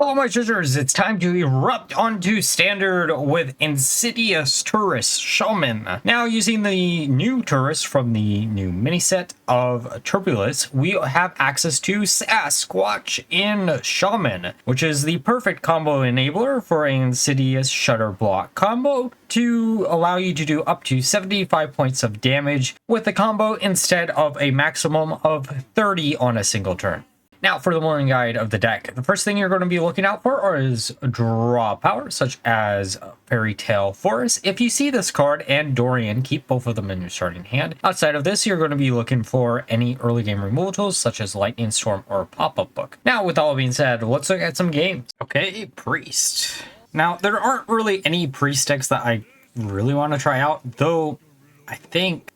Hello, my treasures. It's time to erupt onto standard with Incindius Tourist Shaman. Now, using the new tourist from the new miniset of Turbulence, we have access to Sasquatch in Shaman, which is the perfect combo enabler for an Insidious Shudderblock combo to allow you to do up to 75 points of damage with the combo instead of a maximum of 30 on a single turn. Now, for the morning guide of the deck, the first thing you're going to be looking out for is draw power, such as Fairy Tale Forest. If you see this card and Dorian, keep both of them in your starting hand. Outside of this, you're going to be looking for any early game removal tools, such as Lightning Storm or Pop-Up Book. Now, with all being said, let's look at some games. Okay, Priest. Now, there aren't really any Priest decks that I really want to try out, though I think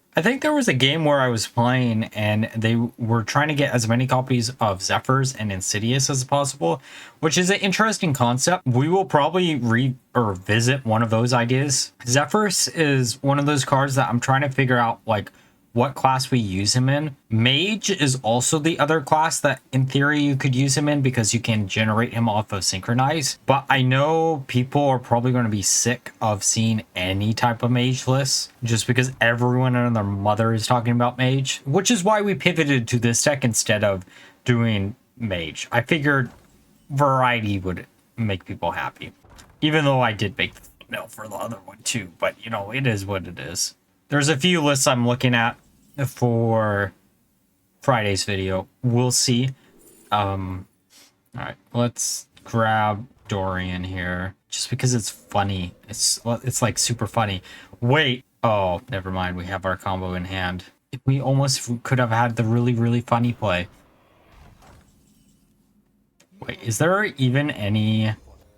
there was a game where I was playing and they were trying to get as many copies of Zephyrs and Insidious as possible, which is an interesting concept. We will probably revisit one of those ideas. Zephyrs is one of those cards that I'm trying to figure out like what class we use him in. Mage is also the other class that in theory you could use him in because you can generate him off of Synchronize. But I know people are probably going to be sick of seeing any type of mage list just because everyone and their mother is talking about mage, which is why we pivoted to this deck instead of doing mage. I figured variety would make people happy, even though I did make the thumbnail for the other one too. But you know, it is what it is. There's a few lists I'm looking at for Friday's video. We'll see. All right, let's grab Dorian here just because it's funny. It's like super funny. Wait, oh, never mind. We have our combo in hand. We almost could have had the really funny play. Wait, is there even any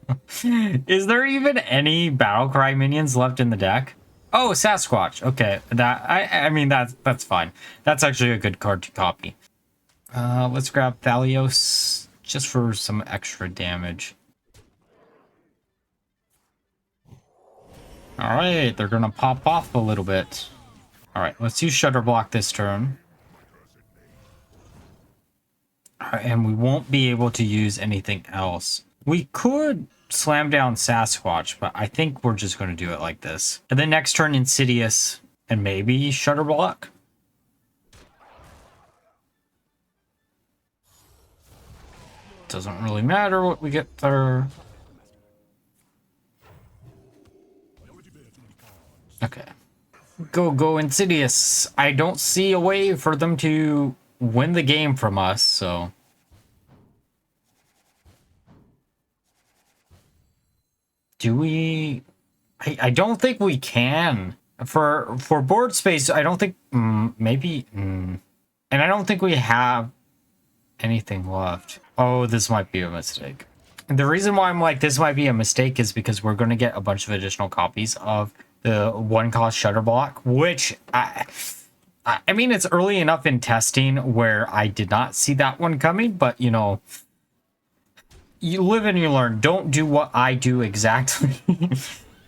Battlecry minions left in the deck? Oh, Sasquatch. Okay, I mean that's fine. That's actually a good card to copy. Let's grab Thalios just for some extra damage. All right, they're gonna pop off a little bit. All right, let's use Shudderblock this turn. All right, and we won't be able to use anything else. We could slam down Sasquatch, but I think we're just going to do it like this. And then next turn, Insidious and maybe Shudderblock. Doesn't really matter what we get there. Okay. Go Insidious. I don't see a way for them to win the game from us, so do we? I don't think we can. For board space, I don't think maybe and I don't think we have anything left. Oh, this might be a mistake. And the reason why I'm like this might be a mistake is because we're going to get a bunch of additional copies of the one-cost Shudderblock, which I mean, it's early enough in testing where I did not see that one coming, but you know, you live and you learn. Don't do what I do exactly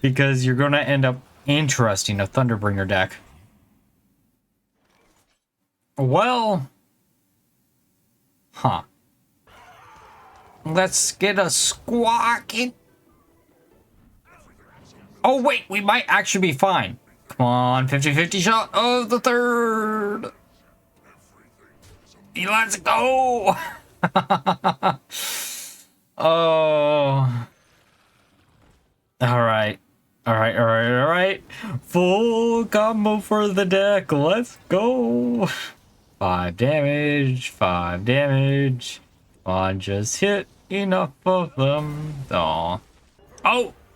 because you're going to end up interesting a Thunderbringer deck. Well, huh. Let's get a squawk in. Oh, wait, we might actually be fine. Come on, 50-50 shot of the third. Let's go. Oh. All right. Full combo for the deck. Let's go. 5 damage. Come on, just hit enough of them. Oh.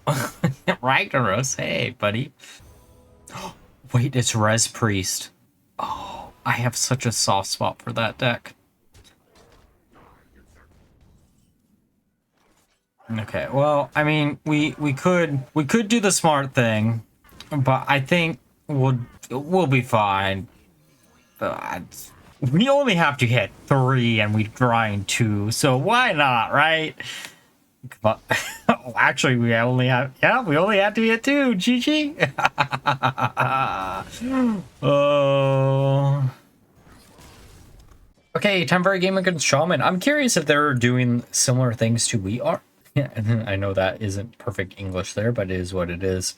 Ragnaros. Hey, buddy. Wait, it's Res Priest. Oh, I have such a soft spot for that deck. Okay, well, I mean, we could do the smart thing, but I think we'll be fine. We only have to hit 3 and we grind 2, so why not, right? Come on. Oh, actually, we only have to hit 2. GG. Oh. Okay, time for a game against Shaman. I'm curious if they're doing similar things to we are. Yeah, I know that isn't perfect English there, but it is what it is.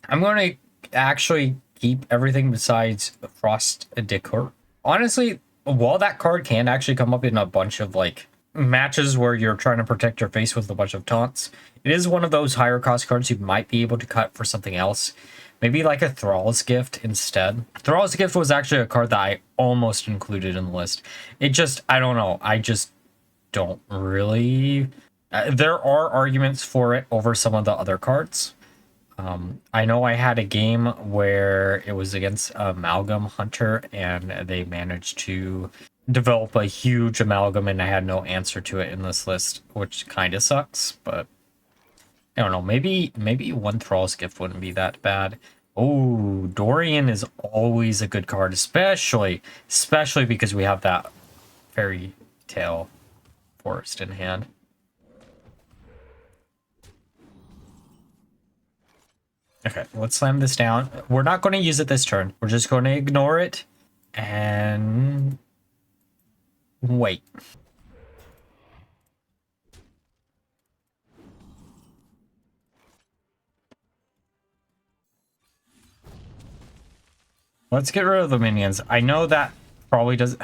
I'm going to actually keep everything besides Frost Decor. Honestly, while that card can actually come up in a bunch of like matches where you're trying to protect your face with a bunch of taunts, it is one of those higher cost cards you might be able to cut for something else. Maybe like a Thrall's Gift instead. Thrall's Gift was actually a card that I almost included in the list. It just, I don't know. I just don't really... there are arguments for it over some of the other cards. I know I had a game where it was against Amalgam Hunter and they managed to develop a huge amalgam and I had no answer to it in this list, which kind of sucks, but I don't know. Maybe one Thrall's Gift wouldn't be that bad. Oh, Dorian is always a good card, especially because we have that fairy tale forest in hand. Okay, let's slam this down. We're not going to use it this turn. We're just going to ignore it and wait. Let's get rid of the minions. I know that probably does...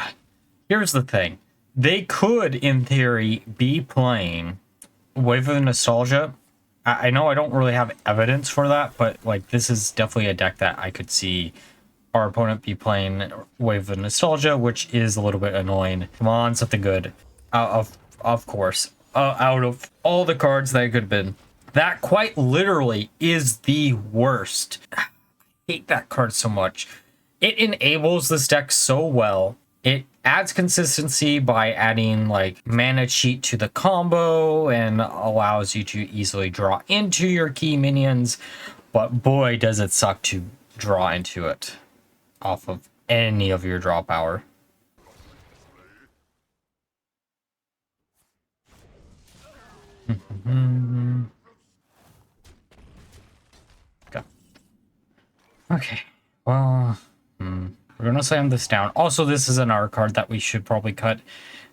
Here's the thing. They could, in theory, be playing Wave of Nostalgia. I know I don't really have evidence for that, but like this is definitely a deck that I could see our opponent be playing Wave of Nostalgia, which is a little bit annoying. Come on, something good. Of course. Out of all the cards that it could have been. That quite literally is the worst. I hate that card so much. It enables this deck so well. It adds consistency by adding like mana cheat to the combo and allows you to easily draw into your key minions. But boy, does it suck to draw into it off of any of your draw power. Okay. Well, we're going to slam this down. Also, this is an R card that we should probably cut.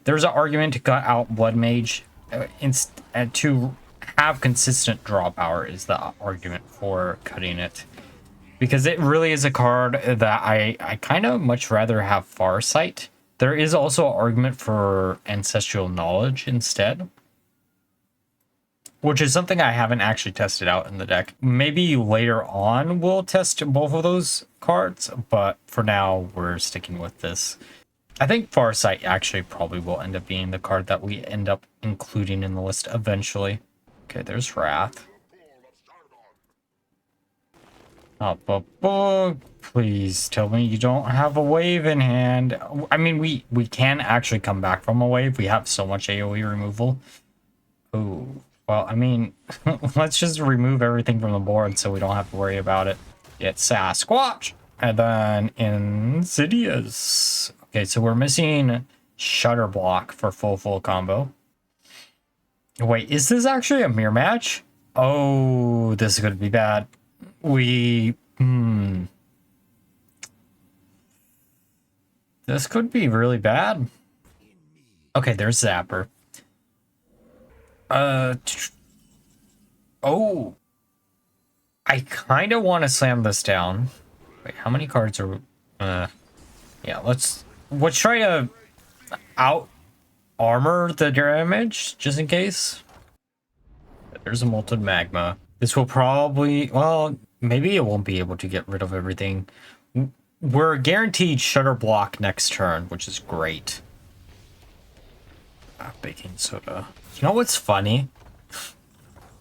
There's an argument to cut out Blood Mage. To have consistent draw power is the argument for cutting it. Because it really is a card that I kind of much rather have Farsight. There is also an argument for Ancestral Knowledge instead, which is something I haven't actually tested out in the deck. Maybe later on we'll test both of those cards, but for now we're sticking with this. I think Farsight actually probably will end up being the card that we end up including in the list eventually. Okay, there's Wrath. Please tell me you don't have a wave in hand. I mean, we can actually come back from a wave. We have so much AoE removal. Oh. Well, I mean, let's just remove everything from the board so we don't have to worry about it. Get Sasquatch. And then Incindius. Okay, so we're missing Shudderblock for full combo. Wait, is this actually a mirror match? Oh, this is going to be bad. This could be really bad. Okay, there's Zapper. Oh. I kind of want to slam this down. Wait, how many cards are... yeah, let's try to out-armor the damage, just in case. There's a Molten Magma. This will probably... Well, maybe it won't be able to get rid of everything. We're guaranteed Shudderblock next turn, which is great. Baking soda. You know what's funny?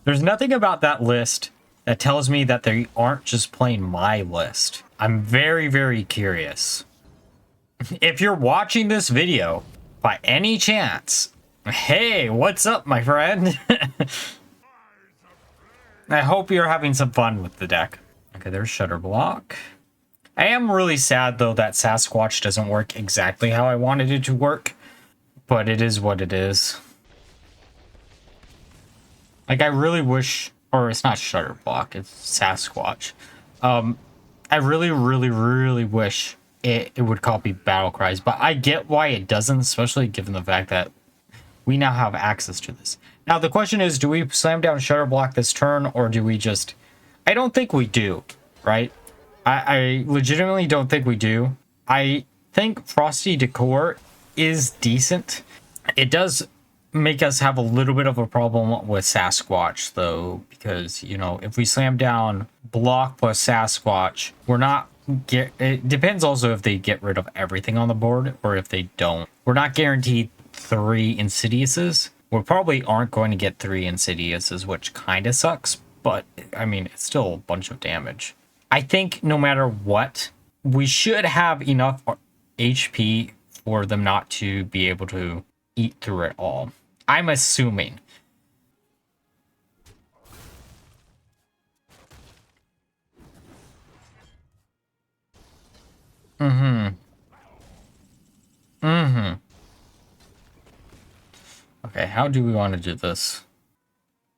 There's nothing about that list that tells me that they aren't just playing my list. I'm very, very curious. If you're watching this video, by any chance, hey, what's up, my friend? I hope you're having some fun with the deck. Okay, there's Shudderblock. I am really sad, though, that Sasquatch doesn't work exactly how I wanted it to work. But it is what it is. Like, I really wish... Or it's not Shudderblock, it's Sasquatch. I really wish it would copy Battlecries, but I get why it doesn't, especially given the fact that we now have access to this. Now, the question is, do we slam down Shudderblock this turn, or do we just... I don't think we do, right? I legitimately don't think we do. I think Frosty Decor is decent. It does make us have a little bit of a problem with Sasquatch, though, because, you know, if we slam down block plus Sasquatch, we're not... It depends also if they get rid of everything on the board, or if they don't. We're not guaranteed 3 Insidiouses. We probably aren't going to get 3 Insidiouses, which kind of sucks, but, I mean, it's still a bunch of damage. I think no matter what, we should have enough HP for them not to be able to eat through it all. I'm assuming. Okay, how do we want to do this?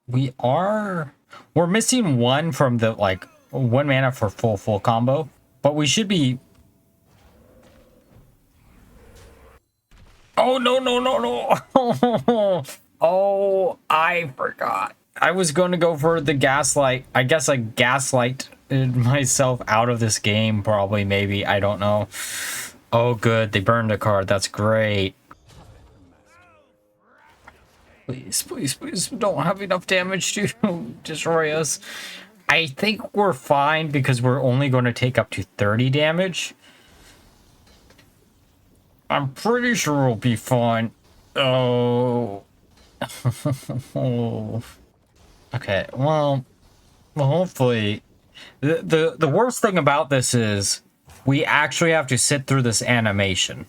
We're missing 1 from the, like, 1 mana for full combo, but we should be... Oh, no. Oh, I forgot. I was going to go for the gaslight. I guess I gaslight myself out of this game, probably, maybe. I don't know. Oh, good. They burned a card. That's great. Please don't have enough damage to destroy us. I think we're fine because we're only going to take up to 30 damage. I'm pretty sure we'll be fine. Oh. Okay, well, hopefully. The worst thing about this is we actually have to sit through this animation.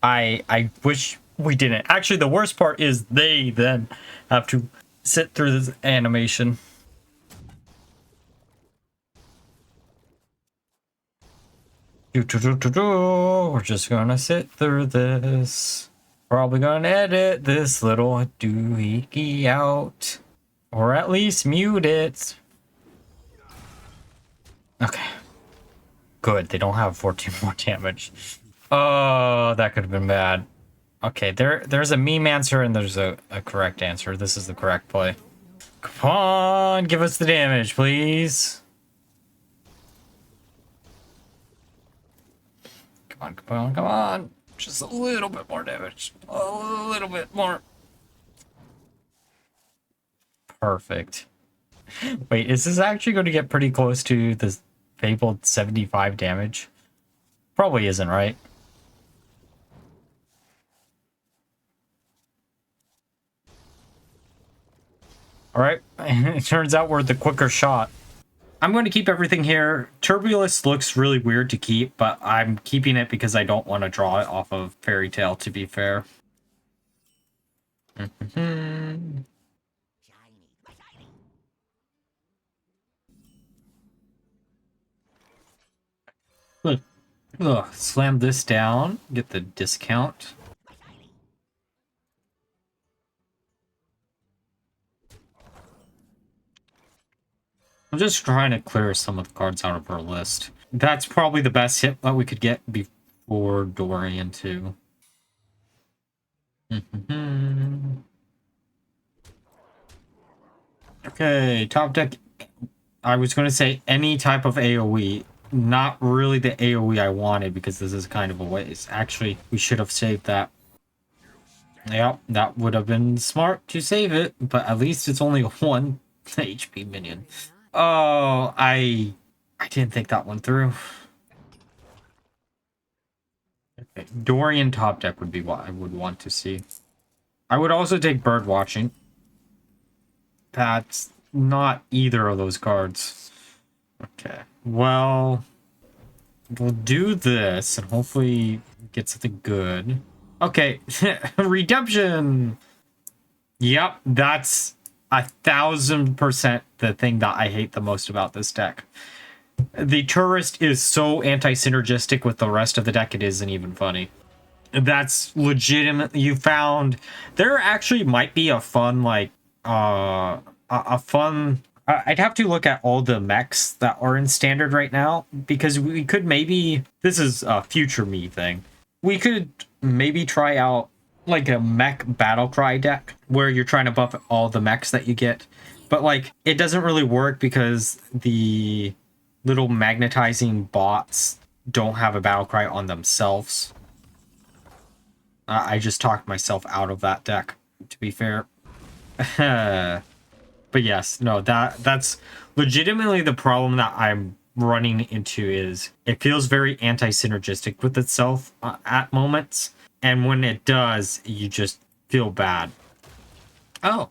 I wish we didn't. Actually, the worst part is they then have to sit through this animation. We're just gonna sit through this. Probably gonna edit this little doohickey out. Or at least mute it. Okay. Good, they don't have 14 more damage. Oh, that could have been bad. Okay, there's a meme answer and there's a correct answer. This is the correct play. Come on, give us the damage, please. Come on. Just a little bit more damage. A little bit more. Perfect. Wait, is this actually going to get pretty close to the fabled 75 damage? Probably isn't, right? Alright, it turns out we're the quicker shot. I'm going to keep everything here. Turbulus looks really weird to keep, but I'm keeping it because I don't want to draw it off of Fairy Tale, to be fair. Slam this down, get the discount. I'm just trying to clear some of the cards out of our list. That's probably the best hit that we could get before Dorian, too. Okay, top deck. I was going to say any type of AoE. Not really the AoE I wanted because this is kind of a waste. Actually, we should have saved that. Yep, that would have been smart to save it, but at least it's only 1 HP minion. Oh, I didn't think that one through. Okay, Dorian top deck would be what I would want to see. I would also take bird watching. That's not either of those cards. Okay, well, we'll do this and hopefully get something good. Okay, redemption. Yep, that's 1000% the thing that I hate the most about this deck. The Tourist is so anti-synergistic with the rest of the deck, it isn't even funny. That's legitimate. You found there actually might be a fun, like, a fun... I'd have to look at all the mechs that are in standard right now, because we could maybe... This is a future me thing. We could maybe try out like a mech Battlecry deck where you're trying to buff all the mechs that you get. But like it doesn't really work because the little magnetizing bots don't have a Battlecry on themselves. I just talked myself out of that deck, to be fair. But yes, no, that's legitimately the problem that I'm running into is it feels very anti-synergistic with itself at moments. And when it does, you just feel bad. Oh.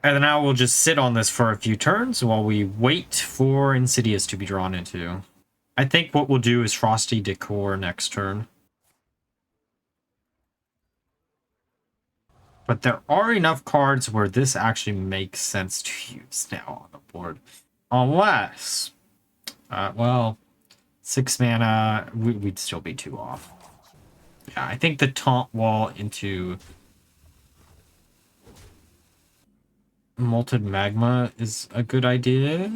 And then now we'll just sit on this for a few turns while we wait for Incindius to be drawn into. I think what we'll do is Frosty Decor next turn. But there are enough cards where this actually makes sense to use now on the board. Unless, well, 6 mana, we'd still be 2 off. Yeah, I think the Taunt Wall into Molten Magma is a good idea.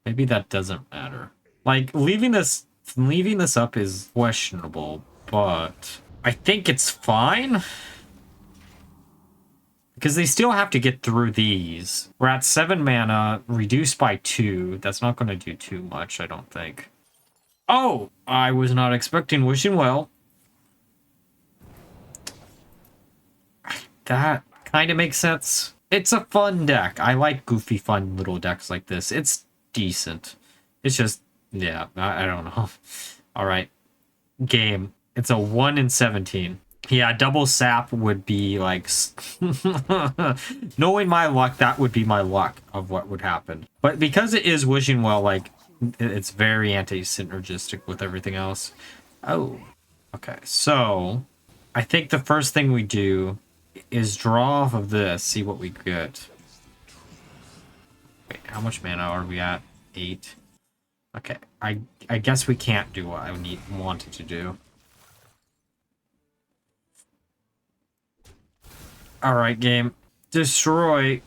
Maybe that doesn't matter. Like, leaving this up is questionable, but I think it's fine. Because they still have to get through these. We're at 7 mana, reduced by 2. That's not going to do too much, I don't think. Oh! I was not expecting Wishing Well. That kind of makes sense. It's a fun deck. I like goofy, fun little decks like this. It's decent. It's just, yeah, I don't know. All right. Game. It's a 1 in 17. Yeah, double sap would be like... Knowing my luck, that would be my luck of what would happen. But because it is Wishing Well, like, it's very anti-synergistic with everything else. Oh. Okay, so... I think the first thing we do is draw off of this, see what we get. Wait, how much mana are we at? 8. Okay, I guess we can't do what I wanted to do. Alright, game. Destroy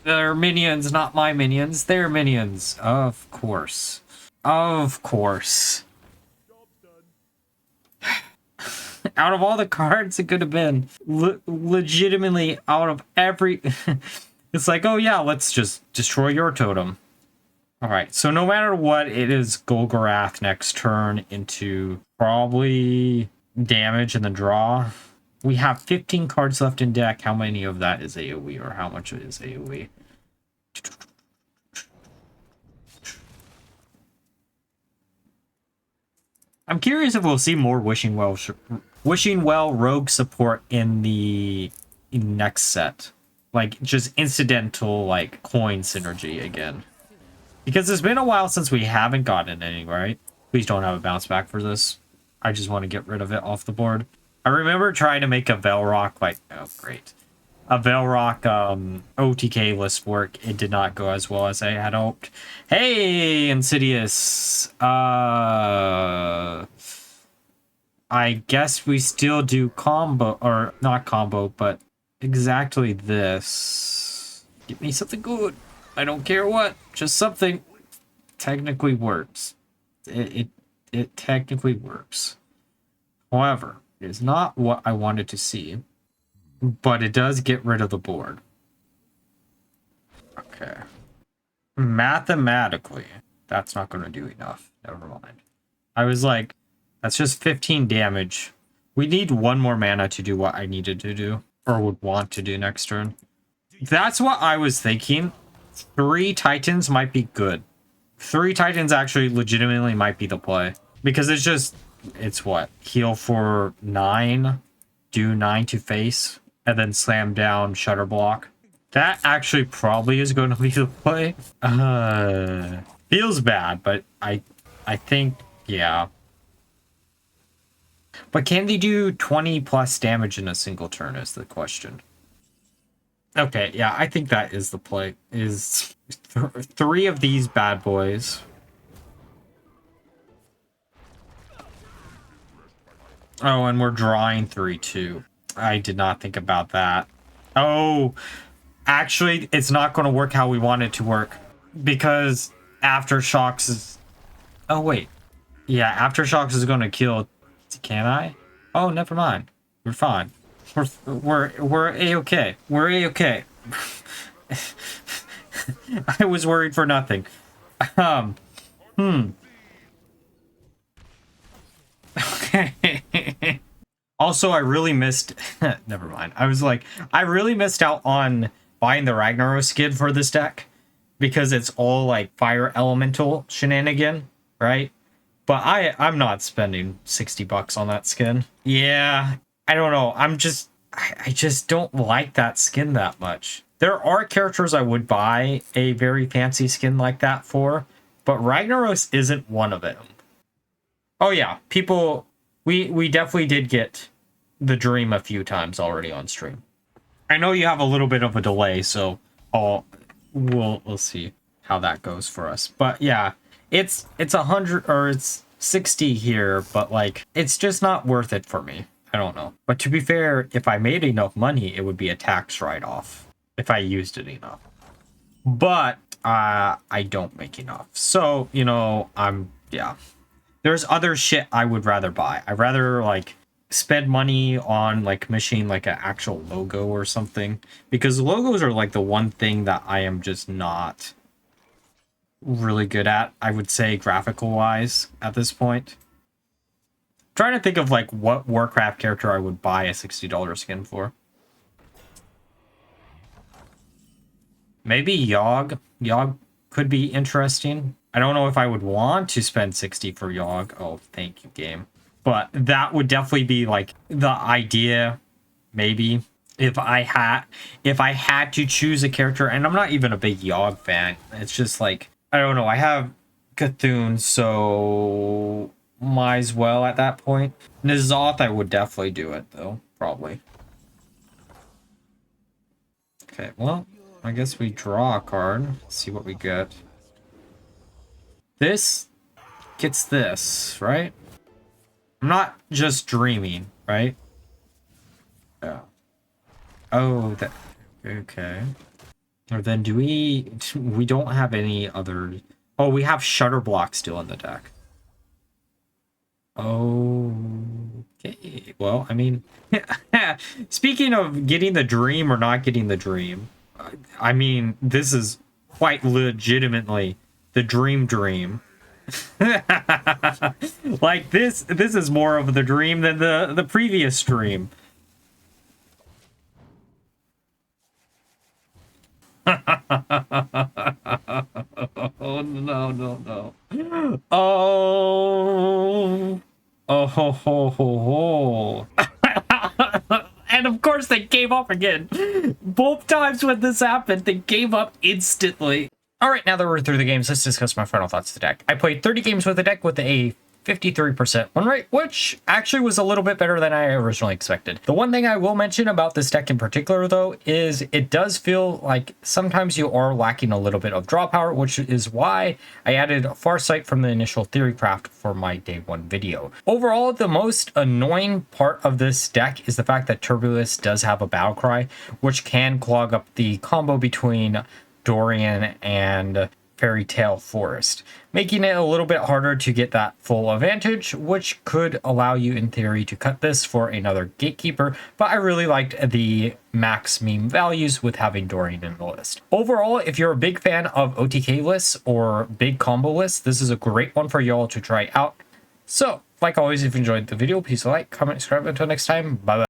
their minions, not my minions. Their minions. Of course. Of course. Out of all the cards it could have been, legitimately out of every... It's like, oh yeah, let's just destroy your totem. Alright, so no matter what, it is Golgarath next turn into probably damage and the draw. We have 15 cards left in deck. How many of that is AoE, or how much is AoE? I'm curious if we'll see more Wishing Well Rogue support in the next set. Like, just incidental, like, coin synergy again. Because it's been a while since we haven't gotten any, right? Please don't have a bounce back for this. I just want to get rid of it off the board. I remember trying to make a Velrock, like, oh, great. A Velrock OTK list work. It did not go as well as I had hoped. Hey, Insidious. I guess we still do combo, or not combo, but exactly this. Give me something good. I don't care what. Just something. Technically works. It technically works. However, it is not what I wanted to see, but it does get rid of the board. Okay. Mathematically, that's not going to do enough. Never mind. I was like, that's just 15 damage. We need 1 more mana to do what I needed to do, or would want to do next turn. That's what I was thinking. 3 Titans might be good. 3 Titans actually legitimately might be the play. Because it's just... It's what? Heal for 9, do 9 to face, and then slam down Shudderblock. That actually probably is going to be the play. Feels bad, but I think, yeah. But can they do 20 plus damage in a single turn is the question. Okay, yeah, I think that is the play. Is 3 of these bad boys. Oh, and we're drawing 3 too. I did not think about that. Oh, actually, it's not going to work how we want it to work. Because Aftershocks is... Oh, wait. Yeah, Aftershocks is gonna kill. Can I? Oh, never mind. We're fine. We're a-okay. We're a-okay. I was worried for nothing. Okay. Also, I really missed... Never mind. I was like, I really missed out on buying the Ragnaros skin for this deck. Because it's all, like, fire elemental shenanigan, right? But I'm not spending 60 bucks on that skin. Yeah, I don't know. I just don't like that skin that much. There are characters I would buy a very fancy skin like that for, but Ragnaros isn't one of them. Oh yeah, people, we definitely did get the dream a few times already on stream. I know you have a little bit of a delay, so we'll see how that goes for us. But yeah, it's 100 or it's 60 here, but like it's just not worth it for me. I don't know. But to be fair, if I made enough money, it would be a tax write-off if I used it enough. But I don't make enough. So, you know, yeah. There's other shit I would rather buy. I'd rather like spend money on like commissioning like an actual logo or something, because logos are like the one thing that I am just not really good at, I would say, graphical wise at this point. I'm trying to think of like what Warcraft character I would buy a $60 skin for. Maybe Yogg. Yogg could be interesting. I don't know if I would want to spend 60 for Yogg. Oh, thank you, game. But that would definitely be like the idea, maybe, if I had to choose a character. And I'm not even a big Yogg fan. It's just like, I don't know. I have Cthulhu, so might as well at that point. N'Zoth, I would definitely do it though, probably. Okay, well, I guess we draw a card. See what we get. This gets this, right? I'm not just dreaming, right? Yeah. Oh, that... Okay. Or then do we... We don't have any other... Oh, we have Shudderblock still in the deck. Okay. Well, I mean... Speaking of getting the dream or not getting the dream, I mean, this is quite legitimately the dream. Like this is more of the dream than the previous dream. Oh no. Oh ho ho ho. And of course they gave up again. Both times when this happened, they gave up instantly. Alright, now that we're through the games, let's discuss my final thoughts of the deck. I played 30 games with the deck with a 53% win rate, which actually was a little bit better than I originally expected. The one thing I will mention about this deck in particular, though, is it does feel like sometimes you are lacking a little bit of draw power, which is why I added Farsight from the initial theory craft for my day one video. Overall, the most annoying part of this deck is the fact that Tendrils does have a Battlecry, which can clog up the combo between Dorian and Fairy Tale Forest, making it a little bit harder to get that full advantage, which could allow you in theory to cut this for another Gatekeeper, but I really liked the max meme values with having Dorian in the list. Overall, if you're a big fan of OTK lists or big combo lists, this is a great one for y'all to try out. So, like always, if you enjoyed the video, please like, comment, subscribe. Until next time, bye bye.